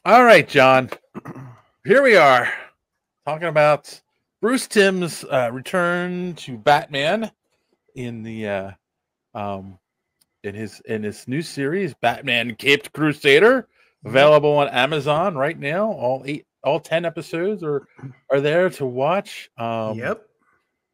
All right, John. Here we are talking about Bruce Timm's return to Batman in the in his new series, Batman Caped Crusader, available on Amazon right now. All 10 episodes are there to watch. Yep.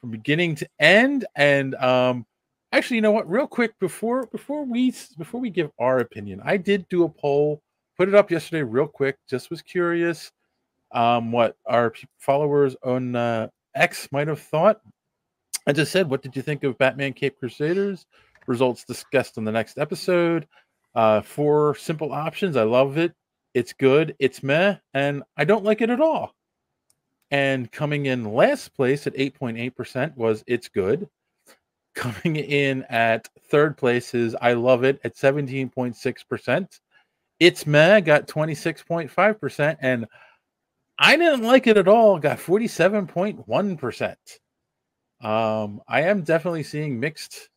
From beginning to end. And actually, you know what? Real quick before we give our opinion, I did do a poll, put it up yesterday, real quick. Just was curious what our followers on X might have thought. I just said, what did you think of Batman Cape Crusaders? Results discussed in the next episode. 4 simple options. I love it. It's good. It's meh. And I don't like it at all. And coming in last place at 8.8% was It's Good. Coming in at third place is I Love It at 17.6%. It's Meh got 26.5%. And I didn't like it at all, got 47.1%. I am definitely seeing mixed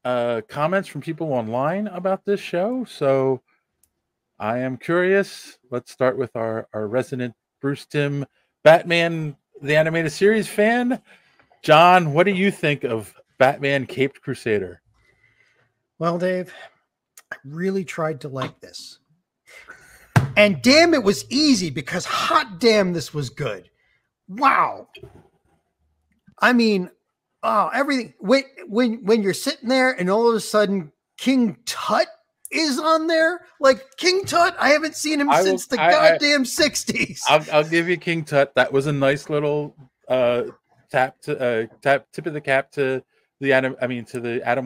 comments from people online about this show. So I am curious. Let's start with our resident Bruce Timm Batman the Animated Series fan. John, what do you think of Batman Caped Crusader? Well, Dave, I really tried to like this. And damn, it was easy because hot damn, this was good. Wow. I mean, everything. When you're sitting there and all of a sudden King Tut is on there, like King Tut, I haven't seen him since the goddamn 60s. I'll give you King Tut. That was a nice little tip of the cap to the Adam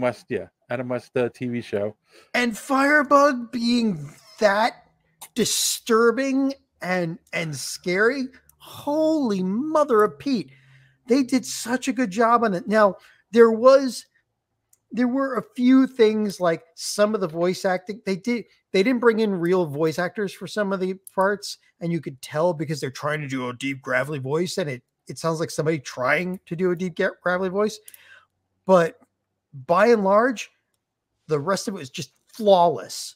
West, Adam West TV show. And Firebug being that disturbing and scary. Holy mother of Pete. They did such a good job on it. Now, there were a few things, like some of the voice acting they didn't bring in real voice actors for some of the parts, and you could tell because they're trying to do a deep gravelly voice, and it sounds like somebody trying to do a deep gravelly voice. But by and large, the rest of it was just flawless.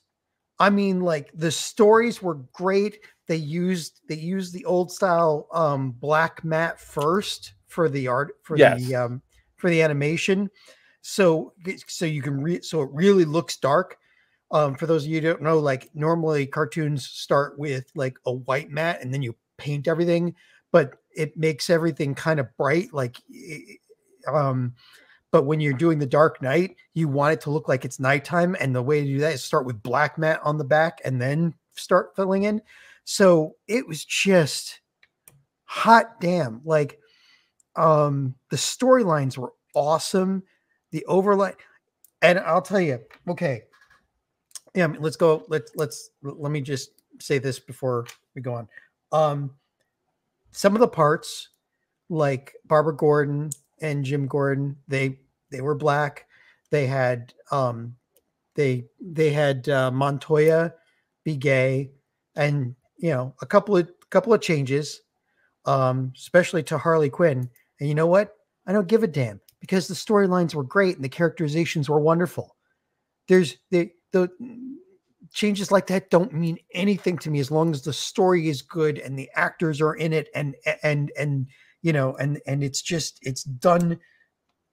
I mean, like, the stories were great. They used the old style black matte first for the art for the animation. So you can so it really looks dark. For those of you who don't know, like, normally cartoons start with like a white mat and then you paint everything, but it makes everything kind of bright. Like, but when you're doing the Dark Knight, you want it to look like it's nighttime. And the way to do that is start with black mat on the back and then start filling in. So it was just hot damn. Like, the storylines were awesome. The overlay, and I'll tell you, okay. Yeah, let's go. Let me just say this before we go on. Some of the parts, like Barbara Gordon and Jim Gordon, they were black. They had Montoya be gay, and a couple of changes, especially to Harley Quinn. And you know what? I don't give a damn, because the storylines were great and the characterizations were wonderful. The changes like that don't mean anything to me as long as the story is good and the actors are in it, and it's done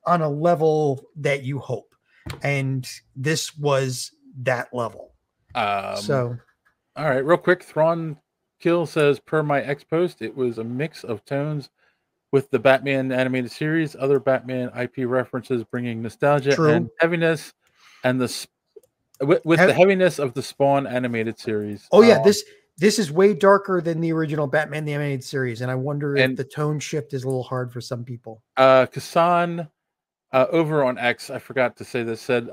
on a level that you hope. And this was that level. So, all right, real quick, Thrawn Kill says, per my X post, it was a mix of tones with the Batman animated series, other Batman IP references bringing nostalgia and heaviness, and the heaviness of the Spawn animated series. Oh yeah, this is way darker than the original Batman the Animated Series, and I wonder if the tone shift is a little hard for some people. Kassan over on X, I forgot to say this, said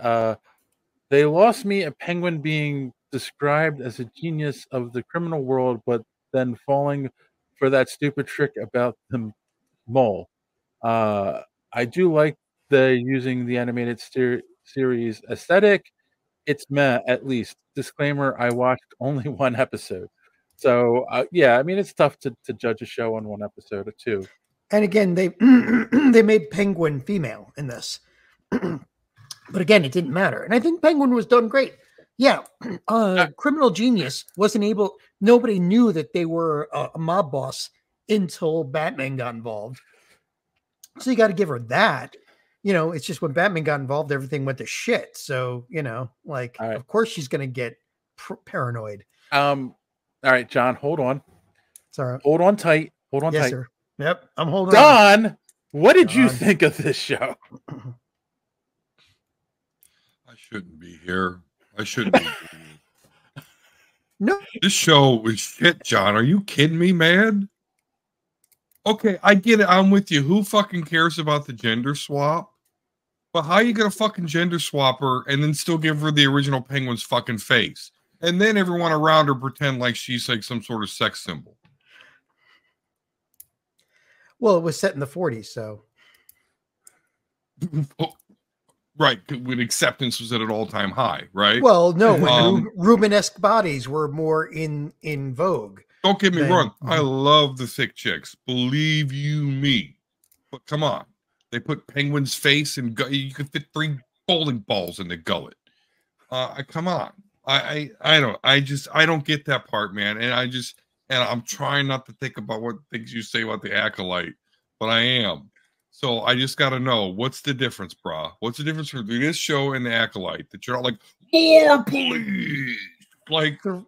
they lost me at Penguin being described as a genius of the criminal world, but then falling for that stupid trick about the mole. I do like the using the animated series aesthetic. It's meh, at least. Disclaimer, I watched only one episode. So, yeah, I mean, it's tough to judge a show on one episode or two. And again, they made Penguin female in this. But again, it didn't matter. And I think Penguin was done great. Yeah, Criminal Genius wasn't able. Nobody knew that they were a mob boss until Batman got involved. So you got to give her that. It's just when Batman got involved, everything went to shit. So like, All right. of course she's gonna get paranoid. All right, John, hold on. It's all right. Hold on tight. Hold on Yes, tight. sir. Yep, I'm holding Don, what did you Don. think of this show? I shouldn't be here. I shouldn't be. No, This show was shit, John. Are you kidding me, man? Okay, I get it. I'm with you. Who fucking cares about the gender swap? But how you gonna fucking gender swap her and then still give her the original Penguin's fucking face? And then everyone around her pretend like she's like some sort of sex symbol. well, it was set in the 40s, so Right, when acceptance was at an all-time high, right? well, no, when Rubenesque bodies were more in vogue. Don't get me wrong. I love the thick chicks. Believe you me. But come on. They put Penguin's face and you could fit 3 bowling balls in the gullet. Come on. I don't get that part, man. And I'm trying not to think about what things you say about the Acolyte, but I am. So I just got to know, what's the difference, brah? What's the difference between this show and the Acolyte? That you're not like, more police! Like, the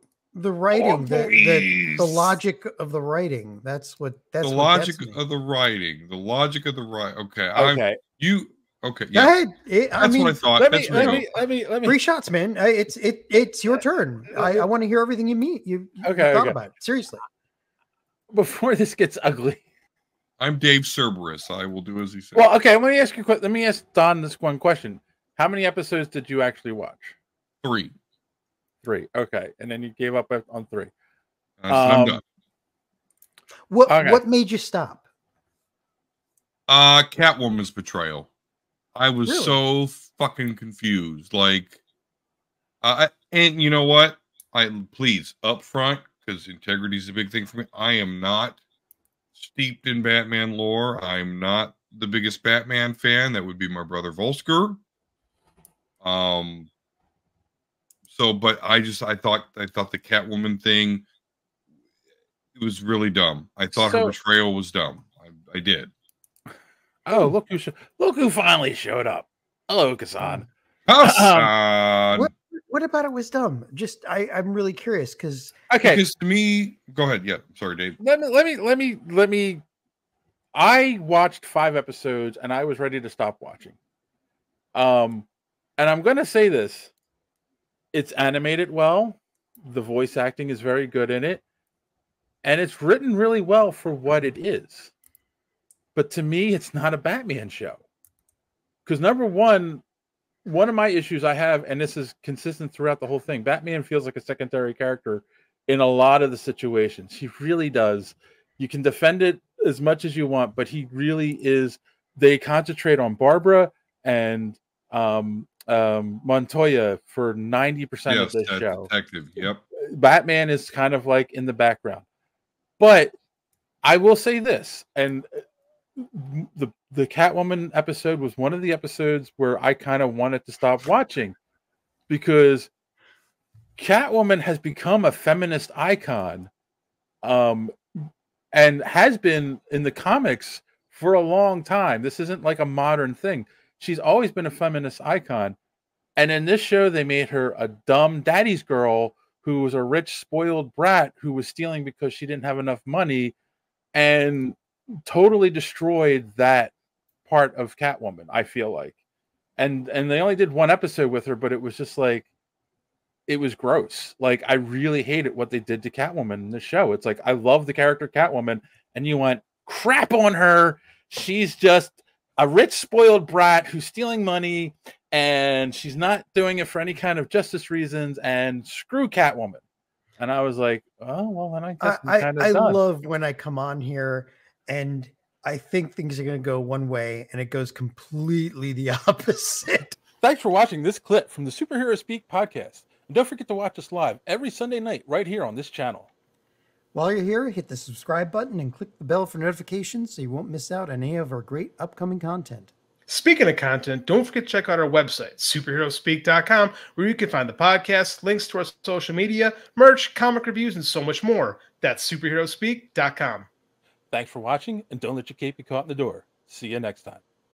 writing, the logic of the writing. That's the logic of the writing. The logic of the right. Okay. Okay. Okay. Yeah. Go ahead. That's what I thought. Let me. 3 shots, man. It's your turn. I want to hear everything you thought about it. Seriously. Before this gets ugly. I'm Dave Cerberus. I will do as he says. Well, okay. Let me ask Don this one question. How many episodes did you actually watch? 3. 3. Okay, and then you gave up on 3. I'm done. What made you stop? Catwoman's betrayal. I was so fucking confused. Like, and you know what? Please up front, because integrity is a big thing for me. I am not steeped in Batman lore. I'm not the biggest Batman fan. That would be my brother Volsker. But I thought the Catwoman thing, it was really dumb. I thought her betrayal was dumb. I did. Oh, look who finally showed up. Hello, Kassan. What about it was dumb? Just I'm really curious because because to me, go ahead. Yeah, sorry, Dave. Let me. I watched 5 episodes and I was ready to stop watching. And I'm gonna say this. It's animated well. The voice acting is very good in it. And it's written really well for what it is. But to me, it's not a Batman show. Because number one of my issues I have, and this is consistent throughout the whole thing, Batman feels like a secondary character in a lot of the situations. He really does. You can defend it as much as you want, but he really is. They concentrate on Barbara and Montoya for 90% of this show. Detective, yep. Batman is kind of like in the background. But I will say this, and the Catwoman episode was one of the episodes where I kind of wanted to stop watching because Catwoman has become a feminist icon, and has been in the comics for a long time. This isn't like a modern thing. She's always been a feminist icon. And in this show, they made her a dumb daddy's girl who was a rich, spoiled brat who was stealing because she didn't have enough money, and totally destroyed that part of Catwoman, I feel like. And they only did 1 episode with her, but it was just like, it was gross. Like, I really hated what they did to Catwoman in the show. It's like, I love the character Catwoman, and you went crap on her. She's just a rich, spoiled brat who's stealing money, and she's not doing it for any kind of justice reasons, and screw Catwoman. And I was like, oh, well, then I guess I'm kind of I done. love when I come on here and I think things are going to go one way and it goes completely the opposite. Thanks for watching this clip from the Superhero Speak podcast. And don't forget to watch us live every Sunday night right here on this channel. While you're here, hit the subscribe button and click the bell for notifications so you won't miss out on any of our great upcoming content. Speaking of content, don't forget to check out our website, superheroespeak.com, where you can find the podcast, links to our social media, merch, comic reviews, and so much more. That's superheroespeak.com. Thanks for watching, and don't let your cape be caught in the door. See you next time.